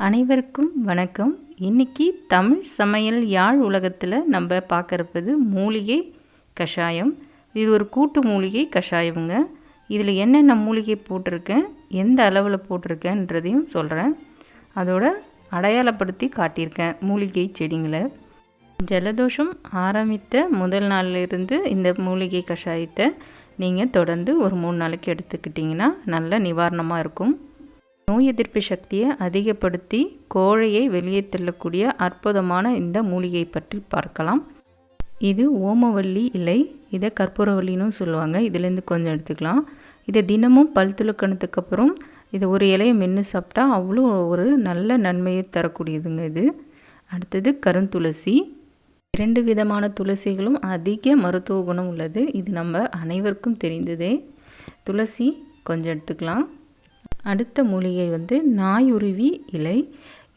அனைவருக்கும் வணக்கம். இன்னைக்கு தமிழ் சமையல் யாழ் உலகத்தில் நம்ம பார்க்கறது மூலிகை கஷாயம். இது ஒரு கூட்டு மூலிகை கஷாயமுங்க. இதில் என்னென்ன மூலிகை போட்டிருக்கேன், எந்த அளவில் போட்டிருக்கேன்றதையும் சொல்கிறேன். அதோட அடையாளப்படுத்தி காட்டியிருக்கேன் மூலிகை செடிங்களை. ஜலதோஷம் ஆரம்பித்த முதல் நாளிலிருந்து இந்த மூலிகை கஷாயத்தை நீங்கள் தொடர்ந்து ஒரு 3 நாளைக்கு எடுத்துக்கிட்டிங்கன்னா நல்ல நிவாரணமாக இருக்கும். நோய் எதிர்ப்பு சக்தியை அதிகப்படுத்தி கோழையை வெளியே தள்ளக்கூடிய அற்புதமான இந்த மூலிகை பற்றி பார்க்கலாம். இது ஓமவல்லி இலை, இதை கற்பூரவல்லின்னு சொல்லுவாங்க. இதுலேருந்து கொஞ்சம் எடுத்துக்கலாம். இதை தினமும் பல் துலக்கணத்துக்கு அப்புறம் இதை ஒரு இலையை மென்று சாப்பிட்டா அவ்வளோ ஒரு நல்ல நன்மையை தரக்கூடியதுங்க இது. அடுத்தது கருந்துளசி. 2 விதமான துளசிகளும் அதிக மருத்துவ குணம் உள்ளது. இது நம்ம அனைவருக்கும் தெரிந்ததே. துளசி கொஞ்சம் எடுத்துக்கலாம். அடுத்த மூலிகை நாயுருவி இலை.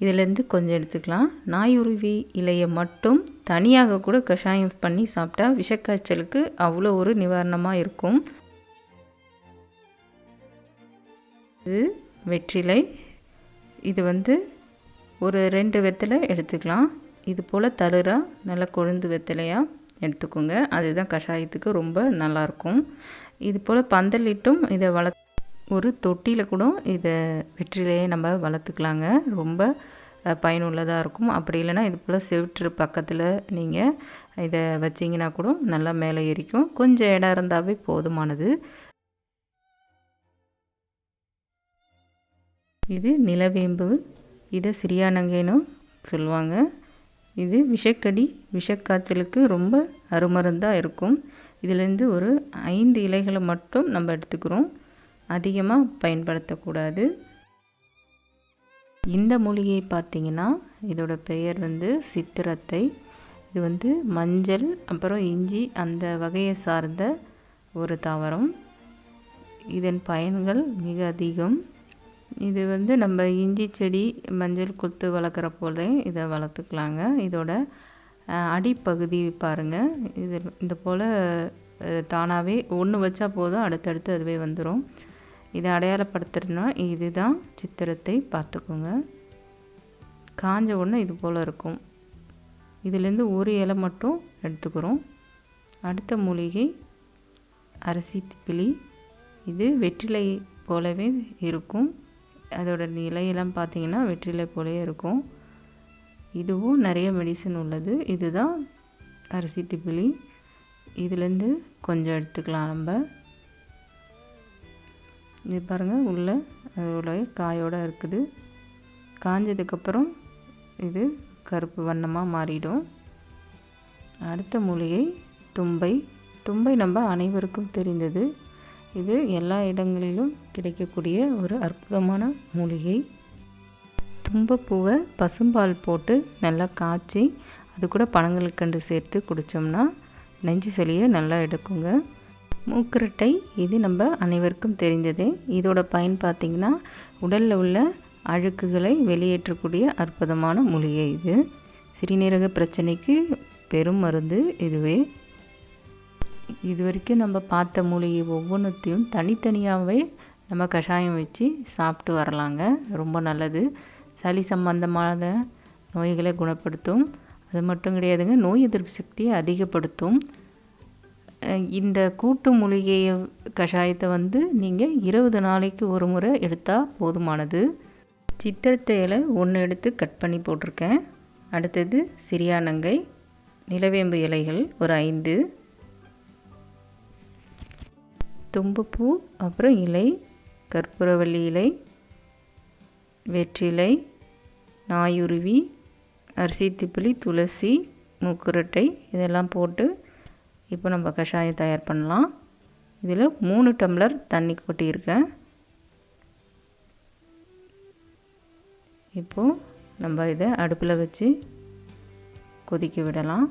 இதிலேருந்து கொஞ்சம் எடுத்துக்கலாம். நாயுருவி இலையை மட்டும் தனியாக கூட கஷாயம் பண்ணி சாப்பிட்டா விஷக்காய்ச்சலுக்கு அவ்வளோ ஒரு நிவாரணமாக இருக்கும். இது வெற்றிலை. இது ஒரு 2 வெத்தலை எடுத்துக்கலாம். இது போல் தளிராக நல்லா கொழுந்து வெத்தலையாக எடுத்துக்கோங்க. அதுதான் கஷாயத்துக்கு ரொம்ப நல்லாயிருக்கும். இது போல் பந்தலிட்டும் இதை ஒரு தொட்டியில் கூட இதை வெற்றிலையே நம்ம வளர்த்துக்கலாங்க. ரொம்ப பயனுள்ளதாக இருக்கும். அப்படி இல்லைன்னா இது போல் செவிற்று பக்கத்தில் நீங்கள் இதை வச்சிங்கன்னா கூட நல்லா மேலே ஏறிக்கும். கொஞ்சம் இடம் இருந்தாவே போதுமானது. இது நிலவேம்பு. இதை சிறியானங்கைன்னு சொல்லுவாங்க. இது விஷக்கடி விஷக்காய்ச்சலுக்கு ரொம்ப அருமருந்தாக இருக்கும். இதிலேருந்து ஒரு 5 இலைகளை மட்டும் நம்ம எடுத்துக்கிறோம். அதிகமாக பயன்படுத்தக்கூடாது. இந்த மூலிகையை பார்த்திங்கன்னா இதோட பெயர் சித்திரத்தை. இது மஞ்சள் அப்புறம் இஞ்சி அந்த வகையை சார்ந்த ஒரு தாவரம். இதன் பயன்கள் மிக அதிகம். இது நம்ம இஞ்சி செடி மஞ்சள் குத்து வளர்க்குற போல இதை வளர்த்துக்கலாங்க. இதோட அடிப்பகுதி பாருங்கள். இது இந்த போல் தானாகவே ஒன்று வச்சா போதும், அடுத்தடுத்து அதுவே வந்துடும். இதை அடையாளப்படுத்துறதுனா இதுதான் சித்திரத்தை பார்த்துக்கோங்க. காஞ்ச ஒன்று இது போல் இருக்கும். இதிலேருந்து ஒரு இலை மட்டும் எடுத்துக்கிறோம். அடுத்த மூலிகை அரிசி திப்பிலி. இது வெற்றிலை போலவே இருக்கும். அதோட இலையெல்லாம் பார்த்திங்கன்னா வெற்றிலை போலவே இருக்கும். இதுவும் நிறைய மெடிசன் உள்ளது. இதுதான் அரிசி திப்பிலி. இதுலேருந்து கொஞ்சம் எடுத்துக்கலாம் நம்ம. இது பாருங்கள், உள்ளே அதோட காயோடு இருக்குது. காஞ்சதுக்கப்புறம் இது கருப்பு வண்ணமாக மாறிடும். அடுத்த மூலிகை தும்பை. தும்பை நம்ம அனைவருக்கும் தெரிந்தது. இது எல்லா இடங்களிலும் கிடைக்கக்கூடிய ஒரு அற்புதமான மூலிகை. தும்பப்பூவை பசும்பால் போட்டு நல்லா காய்ச்சி அது கூட பனங்கல்கண்டு சேர்த்து குடித்தோம்னா நெஞ்சு சளியை நல்லா எடுக்குங்க. மூக்குரட்டை. இது நம்ம அனைவருக்கும் தெரிந்ததே. இதோட பயன் பார்த்திங்கன்னா உடலில் உள்ள அழுக்குகளை வெளியேற்றக்கூடிய அற்புதமான மூலிகை இது. சிறுநீரக பிரச்சனைக்கு பெரும் மருந்து இதுவே. இது வரைக்கும் நம்ம பார்த்த மூலிகை ஒவ்வொன்றத்தையும் தனித்தனியாகவே நம்ம கஷாயம் வச்சு சாப்பிட்டு வரலாங்க. ரொம்ப நல்லது. சளி சம்பந்தமான நோய்களை குணப்படுத்தும். அது மட்டும் கிடையாதுங்க, நோய் எதிர்ப்பு சக்தியை அதிகப்படுத்தும். இந்த கூட்டு மூலிகை கஷாயத்தை நீங்கள் 20 நாளைக்கு ஒரு முறை எடுத்தால் போதுமானது. சித்திரத்தை இலை 1 எடுத்து கட் பண்ணி போட்டிருக்கேன். அடுத்தது சிறியானங்கை, நிலவேம்பு இலைகள் ஒரு 5, தும்பப்பூ அப்புறம் இலை, கற்பூரவல்லி இலை, வெற்றிலை, நாயுருவி, அரிசி திப்பிலி, துளசி, மூக்குரட்டை இதெல்லாம் போட்டு இப்போ நம்ம கஷாயம் தயார் பண்ணலாம். இதில் 3 டம்ளர் தண்ணி கொட்டியிருக்கேன். இப்போது நம்ம இதை அடுப்பில் வச்சு கொதிக்க விடலாம்.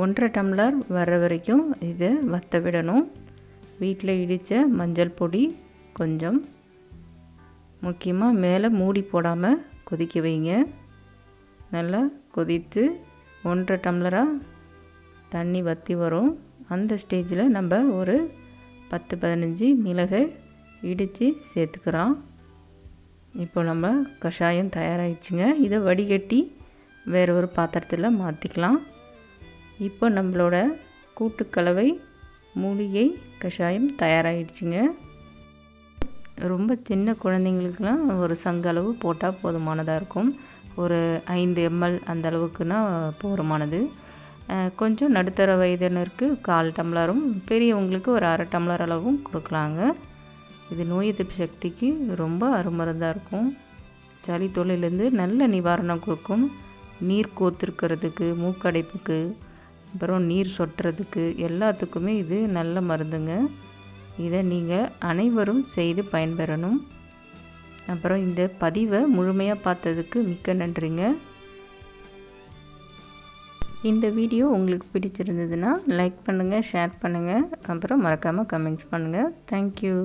1.5 டம்ளர் வர்ற வரைக்கும் இதை வற்ற விடணும். வீட்டில் இடித்த மஞ்சள் பொடி கொஞ்சம், முக்கியமாக மேலே மூடி போடாமல் கொதிக்க வைங்க. நல்லா கொதித்து 1.5 டம்ளராக தண்ணி வற்றி வரும். அந்த ஸ்டேஜில் நம்ம ஒரு 10-15 மிளகை இடித்து சேர்த்துக்கிறோம். இப்போ நம்ம கஷாயம் தயாராகிடுச்சுங்க. இதை வடிகட்டி வேறு ஒரு பாத்திரத்தில் மாற்றிக்கலாம். இப்போ நம்மளோட கூட்டுக்கலவை மூலிகை கஷாயம் தயாராகிடுச்சுங்க. ரொம்ப சின்ன குழந்தைங்களுக்கெலாம் ஒரு சங்களவு போட்டால் போதுமானதாக இருக்கும். ஒரு 5 ml அந்த அளவுக்குனா போதுமானது. கொஞ்சம் நடுத்தர வயதினருக்கு 1/4 டம்ளரும், பெரியவங்களுக்கு ஒரு 1/2 டம்ளர் அளவும் கொடுக்கலாங்க. இது நோய் எதிர்ப்பு சக்திக்கு ரொம்ப அருமருந்தாக இருக்கும். சளி தொல்லையிலேருந்து நல்ல நிவாரணம் கொடுக்கும். நீர் கோர்த்துருக்கிறதுக்கு, மூக்கடைப்புக்கு, அப்புறம் நீர் சொட்டுறதுக்கு எல்லாத்துக்குமே இது நல்ல மருந்துங்க. இதை நீங்கள் அனைவரும் செய்து பயன்பெறணும். அப்புறம் இந்த பதிவை முழுமையாக பார்த்ததுக்கு மிக்க நன்றிங்க. இந்த வீடியோ உங்களுக்கு பிடிச்சிருந்ததுன்னா லைக் பண்ணுங்கள், ஷேர் பண்ணுங்கள், அப்புறம் மறக்காமல் கமெண்ட்ஸ் பண்ணுங்கள். தேங்க்யூ.